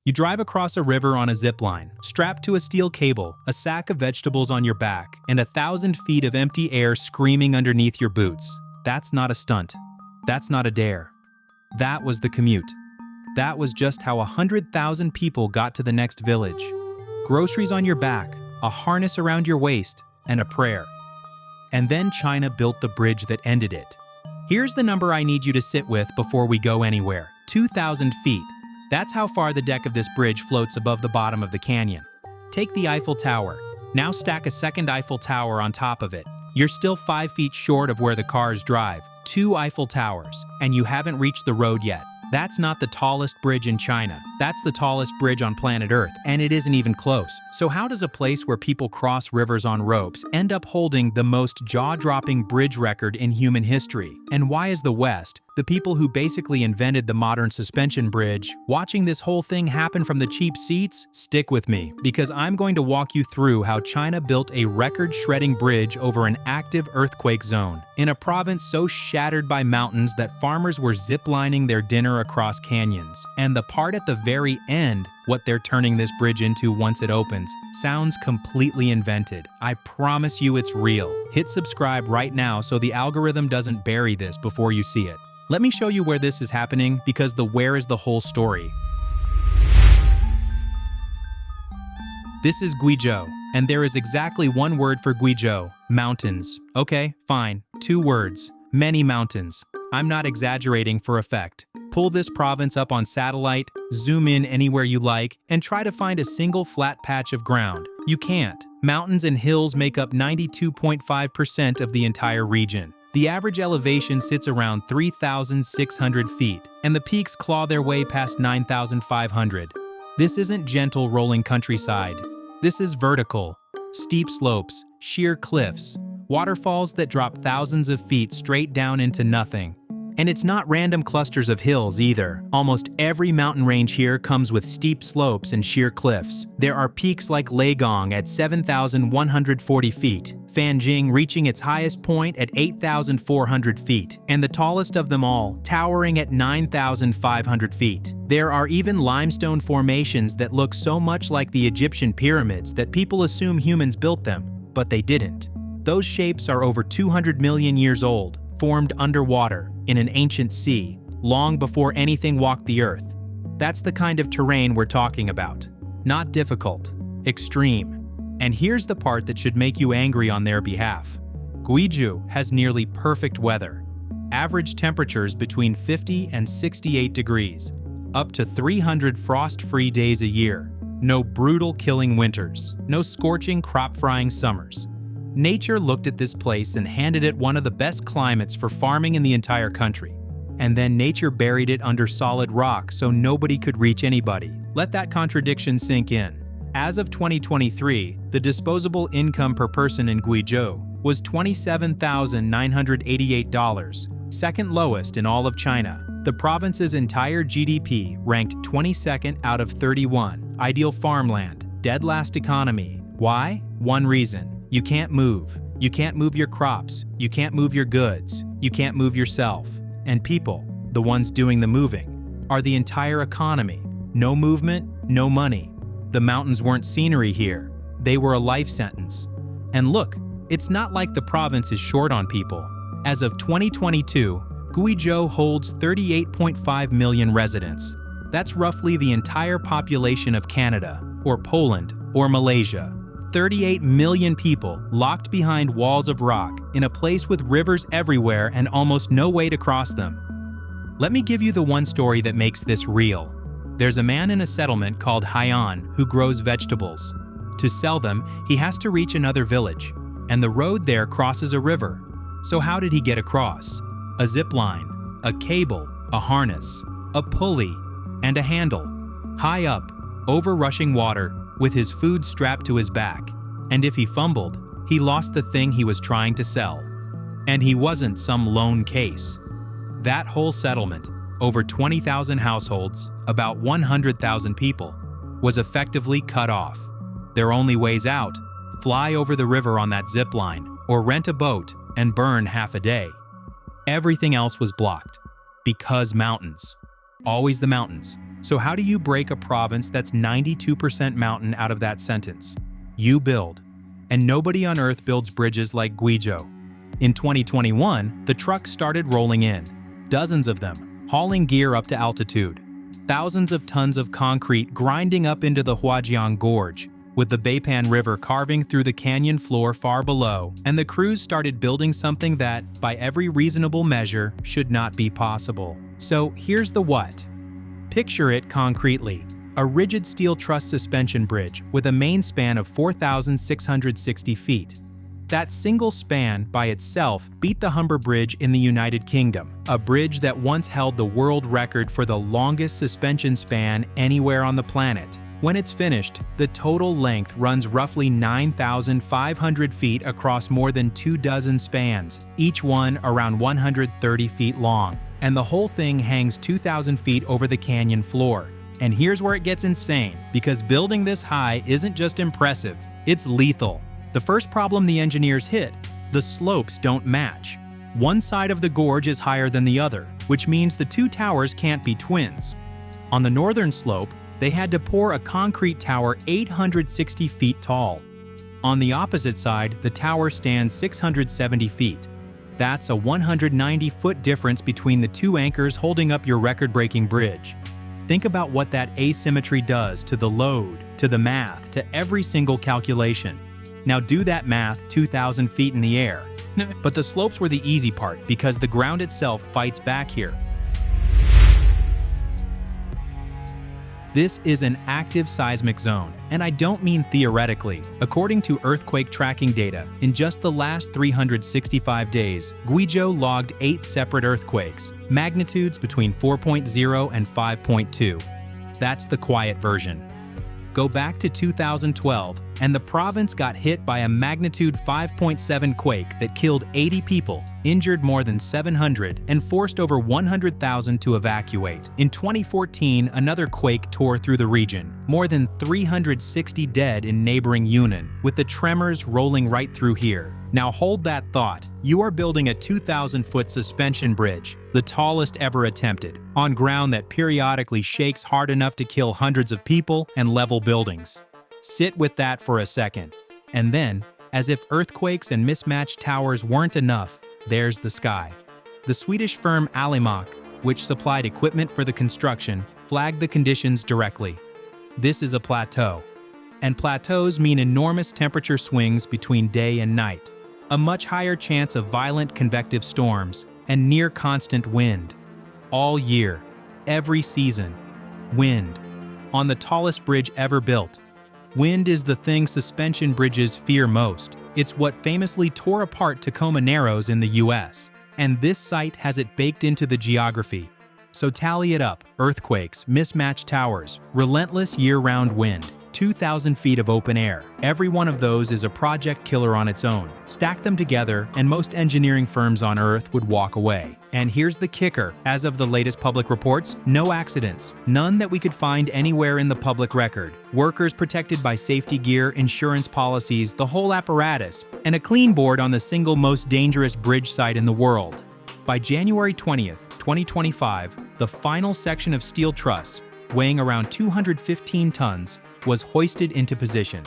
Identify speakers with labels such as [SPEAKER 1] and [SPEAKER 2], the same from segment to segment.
[SPEAKER 1] You drive across a river on a zipline, strapped to a steel cable, a sack of vegetables on your back, and 1,000 feet of empty air screaming underneath your boots. That's not a stunt. That's not a dare. That was the commute. That was just how 100,000 people got to the next village. Groceries on your back, a harness around your waist, and a prayer. And then China built the bridge that ended it. Here's the number I need you to sit with before we go anywhere. 2,000 feet. That's how far the deck of this bridge floats above the bottom of the canyon. Take the Eiffel Tower. Now stack a second Eiffel Tower on top of it. You're still 5 feet short of where the cars drive. 2 Eiffel Towers, and you haven't reached the road yet. That's not the tallest bridge in China. That's the tallest bridge on planet Earth, and it isn't even close. So how does a place where people cross rivers on ropes end up holding the most jaw-dropping bridge record in human history? And why is the West, the people who basically invented the modern suspension bridge, watching this whole thing happen from the cheap seats? Stick with me, because I'm going to walk you through how China built a record-shredding bridge over an active earthquake zone, in a province so shattered by mountains that farmers were ziplining their dinner across canyons. And the part at the very end, what they're turning this bridge into once it opens, sounds completely invented. I promise you it's real. Hit subscribe right now so the algorithm doesn't bury this before you see it. Let me show you where this is happening, because the where is the whole story. This is Guizhou, and there is exactly one word for Guizhou: mountains. Okay, fine, 2 words. Many mountains. I'm not exaggerating for effect. Pull this province up on satellite, zoom in anywhere you like, and try to find a single flat patch of ground. You can't. Mountains and hills make up 92.5% of the entire region. The average elevation sits around 3,600 feet, and the peaks claw their way past 9,500. This isn't gentle rolling countryside. This is vertical. Steep slopes, sheer cliffs, waterfalls that drop thousands of feet straight down into nothing. And it's not random clusters of hills either. Almost every mountain range here comes with steep slopes and sheer cliffs. There are peaks like Leigong at 7,140 feet, Fanjing reaching its highest point at 8,400 feet, and the tallest of them all, towering at 9,500 feet. There are even limestone formations that look so much like the Egyptian pyramids that people assume humans built them, but they didn't. Those shapes are over 200 million years old, formed underwater, in an ancient sea, long before anything walked the earth. That's the kind of terrain we're talking about. Not difficult, extreme. And here's the part that should make you angry on their behalf. Guizhou has nearly perfect weather. Average temperatures between 50 and 68 degrees, up to 300 frost-free days a year. No brutal killing winters, no scorching crop-frying summers. Nature looked at this place and handed it one of the best climates for farming in the entire country. And then nature buried it under solid rock so nobody could reach anybody. Let that contradiction sink in. As of 2023, the disposable income per person in Guizhou was $27,988, second lowest in all of China. The province's entire GDP ranked 22nd out of 31. Ideal farmland, dead last economy. Why? One reason. You can't move. You can't move your crops. You can't move your goods. You can't move yourself. And people, the ones doing the moving, are the entire economy. No movement, no money. The mountains weren't scenery here. They were a life sentence. And look, it's not like the province is short on people. As of 2022, Guizhou holds 38.5 million residents. That's roughly the entire population of Canada, or Poland, or Malaysia. 38 million people locked behind walls of rock in a place with rivers everywhere and almost no way to cross them. Let me give you the one story that makes this real. There's a man in a settlement called Huajiang who grows vegetables. To sell them, he has to reach another village, and the road there crosses a river. So how did he get across? A zip line, a cable, a harness, a pulley, and a handle. High up, over rushing water, with his food strapped to his back. And if he fumbled, he lost the thing he was trying to sell. And he wasn't some lone case. That whole settlement, over 20,000 households, about 100,000 people, was effectively cut off. Their only ways out: fly over the river on that zip line, or rent a boat and burn half a day. Everything else was blocked. Because mountains. Always the mountains. So how do you break a province that's 92% mountain out of that sentence? You build. And nobody on Earth builds bridges like Guizhou. In 2021, the trucks started rolling in, dozens of them, hauling gear up to altitude. Thousands of tons of concrete grinding up into the Huajiang Gorge, with the Beipan River carving through the canyon floor far below, and the crews started building something that, by every reasonable measure, should not be possible. So here's the what. Picture it concretely. A rigid steel truss suspension bridge with a main span of 4,660 feet. That single span, by itself, beat the Humber Bridge in the United Kingdom, a bridge that once held the world record for the longest suspension span anywhere on the planet. When it's finished, the total length runs roughly 9,500 feet across more than 24 spans, each one around 130 feet long. And the whole thing hangs 2,000 feet over the canyon floor. And here's where it gets insane, because building this high isn't just impressive, it's lethal. The first problem the engineers hit: the slopes don't match. One side of the gorge is higher than the other, which means the two towers can't be twins. On the northern slope, they had to pour a concrete tower 860 feet tall. On the opposite side, the tower stands 670 feet. That's a 190-foot difference between the two anchors holding up your record-breaking bridge. Think about what that asymmetry does to the load, to the math, to every single calculation. Now do that math 2,000 feet in the air. But the slopes were the easy part because the ground itself fights back here. This is an active seismic zone, and I don't mean theoretically. According to earthquake tracking data, in just the last 365 days, Guizhou logged 8 separate earthquakes, magnitudes between 4.0 and 5.2. That's the quiet version. Go back to 2012, and the province got hit by a magnitude 5.7 quake that killed 80 people, injured more than 700, and forced over 100,000 to evacuate. In 2014, another quake tore through the region, more than 360 dead in neighboring Yunnan, with the tremors rolling right through here. Now hold that thought. You are building a 2,000-foot suspension bridge, the tallest ever attempted, on ground that periodically shakes hard enough to kill hundreds of people and level buildings. Sit with that for a second. And then, as if earthquakes and mismatched towers weren't enough, there's the sky. The Swedish firm Alimak, which supplied equipment for the construction, flagged the conditions directly. This is a plateau. And plateaus mean enormous temperature swings between day and night, a much higher chance of violent convective storms, and near constant wind. All year, every season, wind. On the tallest bridge ever built. Wind is the thing suspension bridges fear most. It's what famously tore apart Tacoma Narrows in the US. And this site has it baked into the geography. So tally it up: earthquakes, mismatched towers, relentless year-round wind, 2,000 feet of open air. Every one of those is a project killer on its own. Stack them together, and most engineering firms on Earth would walk away. And here's the kicker: as of the latest public reports, no accidents, none that we could find anywhere in the public record. Workers protected by safety gear, insurance policies, the whole apparatus, and a clean board on the single most dangerous bridge site in the world. By January 20th, 2025, the final section of steel truss, weighing around 215 tons, was hoisted into position.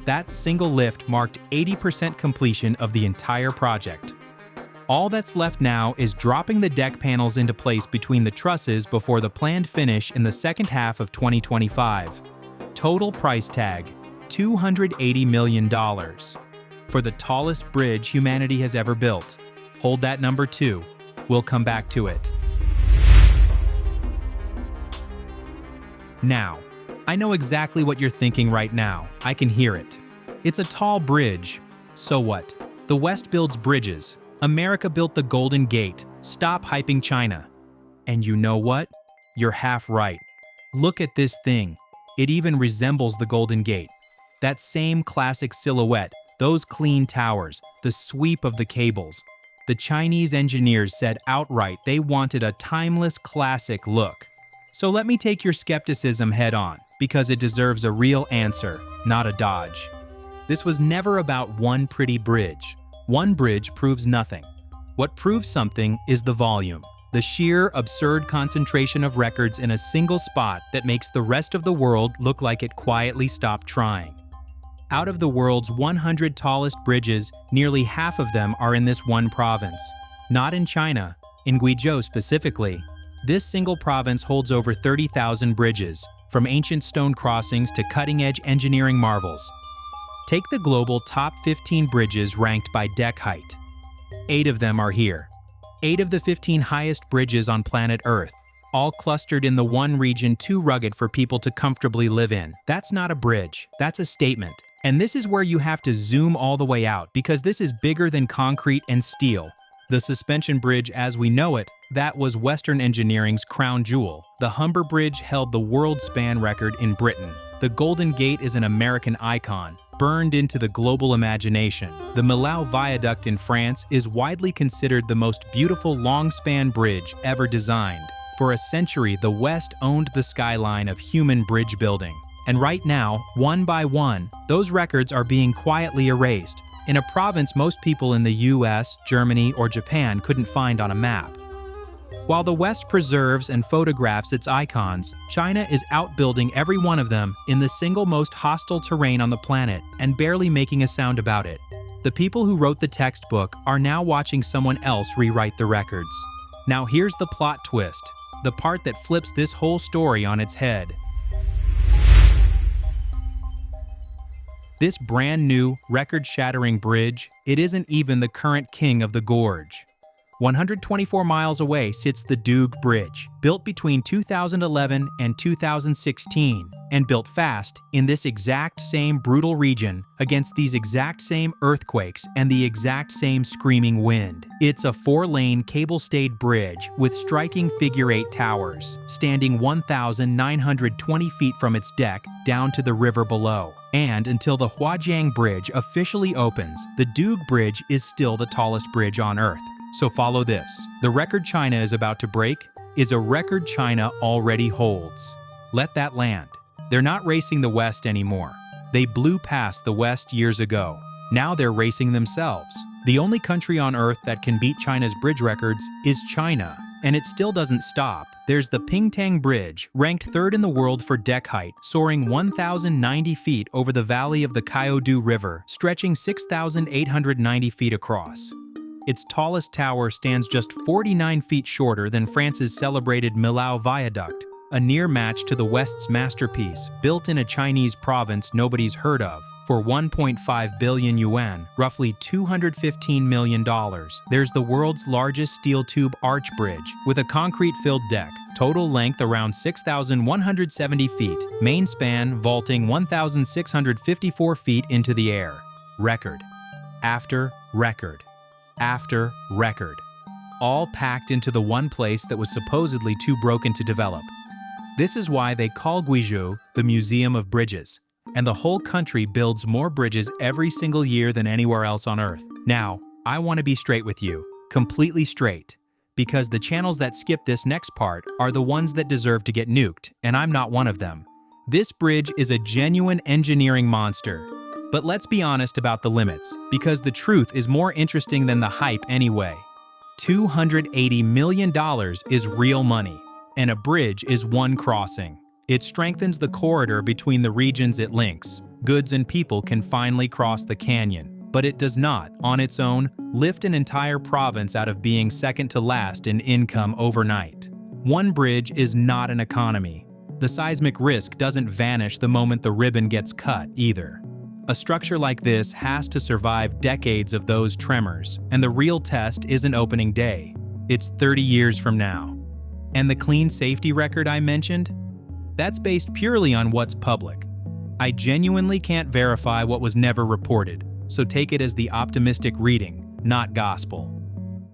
[SPEAKER 1] That single lift marked 80% completion of the entire project. All that's left now is dropping the deck panels into place between the trusses before the planned finish in the second half of 2025. Total price tag: $280 million. For the tallest bridge humanity has ever built. Hold that number too. We'll come back to it. Now, I know exactly what you're thinking right now. I can hear it. It's a tall bridge. So what? The West builds bridges. America built the Golden Gate. Stop hyping China. And you know what? You're half right. Look at this thing. It even resembles the Golden Gate. That same classic silhouette, those clean towers, the sweep of the cables. The Chinese engineers said outright they wanted a timeless classic look. So let me take your skepticism head on, because it deserves a real answer, not a dodge. This was never about one pretty bridge. One bridge proves nothing. What proves something is the volume. the sheer, absurd concentration of records in a single spot that makes the rest of the world look like it quietly stopped trying. Out of the world's 100 tallest bridges, nearly half of them are in this one province. Not in China, in Guizhou specifically. This single province holds over 30,000 bridges, from ancient stone crossings to cutting-edge engineering marvels. Take the global top 15 bridges ranked by deck height. 8 of them are here. 8 of the 15 highest bridges on planet Earth, all clustered in the one region too rugged for people to comfortably live in. That's not a bridge, that's a statement. And this is where you have to zoom all the way out, because this is bigger than concrete and steel. The suspension bridge as we know it, that was Western engineering's crown jewel. The Humber Bridge held the world span record in Britain. The Golden Gate is an American icon, burned into the global imagination. The Millau Viaduct in France is widely considered the most beautiful long-span bridge ever designed. For a century, the West owned the skyline of human bridge building. And right now, one by one, those records are being quietly erased, in a province most people in the US, Germany, or Japan couldn't find on a map. While the West preserves and photographs its icons, China is outbuilding every one of them in the single most hostile terrain on the planet and barely making a sound about it. The people who wrote the textbook are now watching someone else rewrite the records. Now here's the plot twist, the part that flips this whole story on its head. This brand new, record-shattering bridge, it isn't even the current king of the gorge. 124 miles away sits the Doog Bridge, built between 2011 and 2016, and built fast in this exact same brutal region against these exact same earthquakes and the exact same screaming wind. It's a 4-lane cable-stayed bridge with striking figure-8 towers, standing 1,920 feet from its deck down to the river below. And until the Huajiang Bridge officially opens, the Doog Bridge is still the tallest bridge on Earth. So follow this. The record China is about to break is a record China already holds. Let that land. They're not racing the West anymore. They blew past the West years ago. Now they're racing themselves. The only country on Earth that can beat China's bridge records is China. And it still doesn't stop. There's the Pingtang Bridge, ranked 3rd in the world for deck height, soaring 1,090 feet over the valley of the Guizhou River, stretching 6,890 feet across. Its tallest tower stands just 49 feet shorter than France's celebrated Millau Viaduct, a near match to the West's masterpiece, built in a Chinese province nobody's heard of, for 1.5 billion yuan, roughly $215 million. There's the world's largest steel tube arch bridge, with a concrete-filled deck, total length around 6,170 feet, main span vaulting 1,654 feet into the air. Record after record after record, all packed into the one place that was supposedly too broken to develop. This is why they call Guizhou the Museum of Bridges, and the whole country builds more bridges every single year than anywhere else on Earth. Now, I want to be straight with you, completely straight, because the channels that skip this next part are the ones that deserve to get nuked, and I'm not one of them. This bridge is a genuine engineering monster. But let's be honest about the limits, because the truth is more interesting than the hype anyway. $280 million is real money, and a bridge is one crossing. It strengthens the corridor between the regions it links. Goods and people can finally cross the canyon, but it does not, on its own, lift an entire province out of being second to last in income overnight. One bridge is not an economy. The seismic risk doesn't vanish the moment the ribbon gets cut, either. A structure like this has to survive decades of those tremors, and the real test isn't opening day. It's 30 years from now. And the clean safety record I mentioned? That's based purely on what's public. I genuinely can't verify what was never reported, so take it as the optimistic reading, not gospel.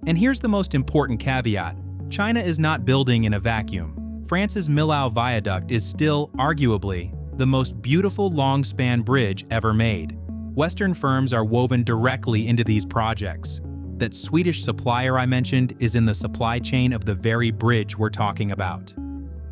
[SPEAKER 1] And here's the most important caveat. China is not building in a vacuum. France's Millau Viaduct is still, arguably, the most beautiful long-span bridge ever made. Western firms are woven directly into these projects. That Swedish supplier I mentioned is in the supply chain of the very bridge we're talking about.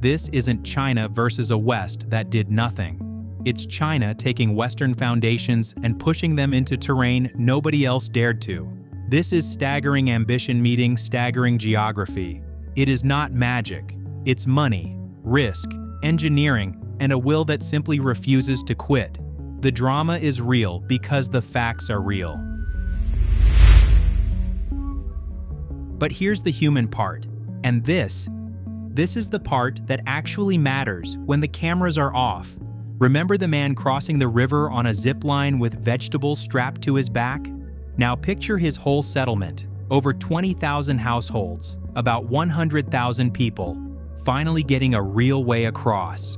[SPEAKER 1] This isn't China versus a West that did nothing. It's China taking Western foundations and pushing them into terrain nobody else dared to. This is staggering ambition meeting staggering geography. It is not magic. It's money, risk, engineering, and a will that simply refuses to quit. The drama is real because the facts are real. But here's the human part, and this is the part that actually matters when the cameras are off. Remember the man crossing the river on a zip line with vegetables strapped to his back? Now picture his whole settlement, over 20,000 households, about 100,000 people, finally getting a real way across.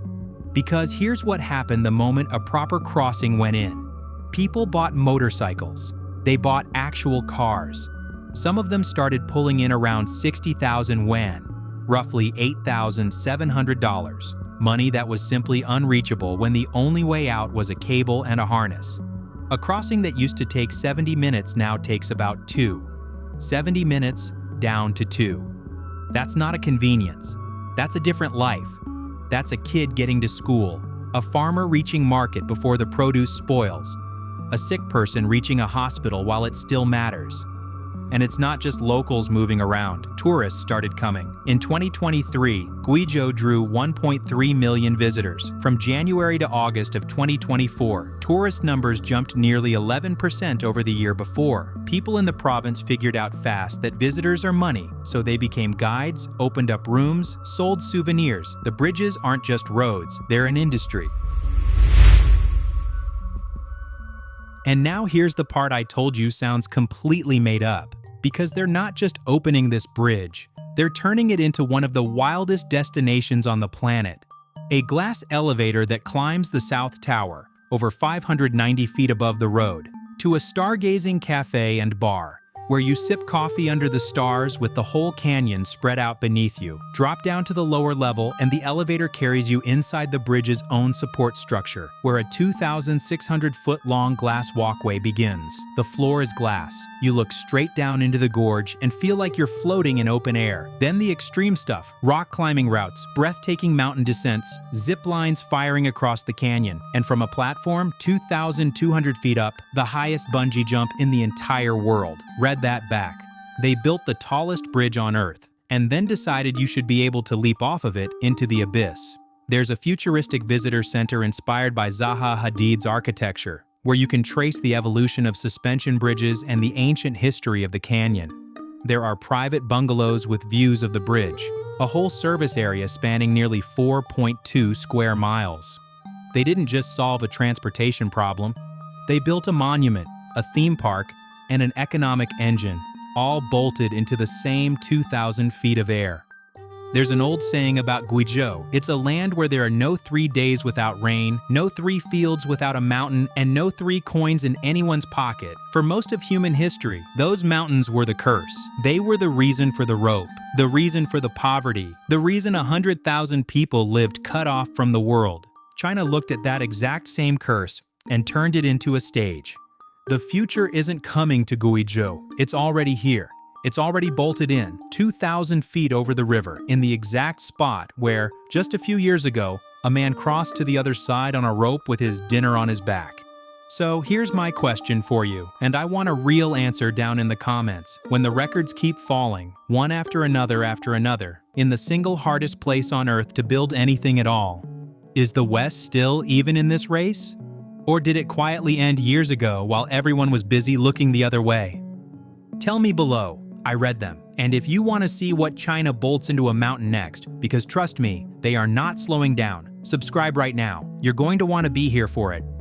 [SPEAKER 1] Because here's what happened the moment a proper crossing went in. People bought motorcycles. They bought actual cars. Some of them started pulling in around 60,000 yuan, roughly $8,700, money that was simply unreachable when the only way out was a cable and a harness. A crossing that used to take 70 minutes now takes about 2. 70 minutes down to 2. That's not a convenience. That's a different life. That's a kid getting to school, a farmer reaching market before the produce spoils, a sick person reaching a hospital while it still matters. And it's not just locals moving around. Tourists started coming. In 2023, Guizhou drew 1.3 million visitors. From January to August of 2024, tourist numbers jumped nearly 11% over the year before. People in the province figured out fast that visitors are money, so they became guides, opened up rooms, sold souvenirs. The bridges aren't just roads, they're an industry. And now here's the part I told you sounds completely made up. Because they're not just opening this bridge, they're turning it into one of the wildest destinations on the planet. A glass elevator that climbs the South Tower, over 590 feet above the road, to a stargazing cafe and bar, where you sip coffee under the stars with the whole canyon spread out beneath you. Drop down to the lower level and the elevator carries you inside the bridge's own support structure, where a 2,600-foot-long glass walkway begins. The floor is glass. You look straight down into the gorge and feel like you're floating in open air. Then the extreme stuff, rock climbing routes, breathtaking mountain descents, zip lines firing across the canyon, and from a platform 2,200 feet up, the highest bungee jump in the entire world. Read that back. They built the tallest bridge on Earth, and then decided you should be able to leap off of it into the abyss. There's a futuristic visitor center inspired by Zaha Hadid's architecture, where you can trace the evolution of suspension bridges and the ancient history of the canyon. There are private bungalows with views of the bridge, a whole service area spanning nearly 4.2 square miles. They didn't just solve a transportation problem, they built a monument, a theme park, and an economic engine, all bolted into the same 2,000 feet of air. There's an old saying about Guizhou. It's a land where there are no 3 days without rain, no 3 fields without a mountain, and no 3 coins in anyone's pocket. For most of human history, those mountains were the curse. They were the reason for the rope, the reason for the poverty, the reason 100,000 people lived cut off from the world. China looked at that exact same curse and turned it into a stage. The future isn't coming to Guizhou, it's already here. It's already bolted in, 2,000 feet over the river, in the exact spot where, just a few years ago, a man crossed to the other side on a rope with his dinner on his back. So here's my question for you, and I want a real answer down in the comments. When the records keep falling, one after another, in the single hardest place on Earth to build anything at all, is the West still even in this race? Or did it quietly end years ago while everyone was busy looking the other way? Tell me below. I read them. And if you want to see what China bolts into a mountain next, because trust me, they are not slowing down, subscribe right now. You're going to want to be here for it.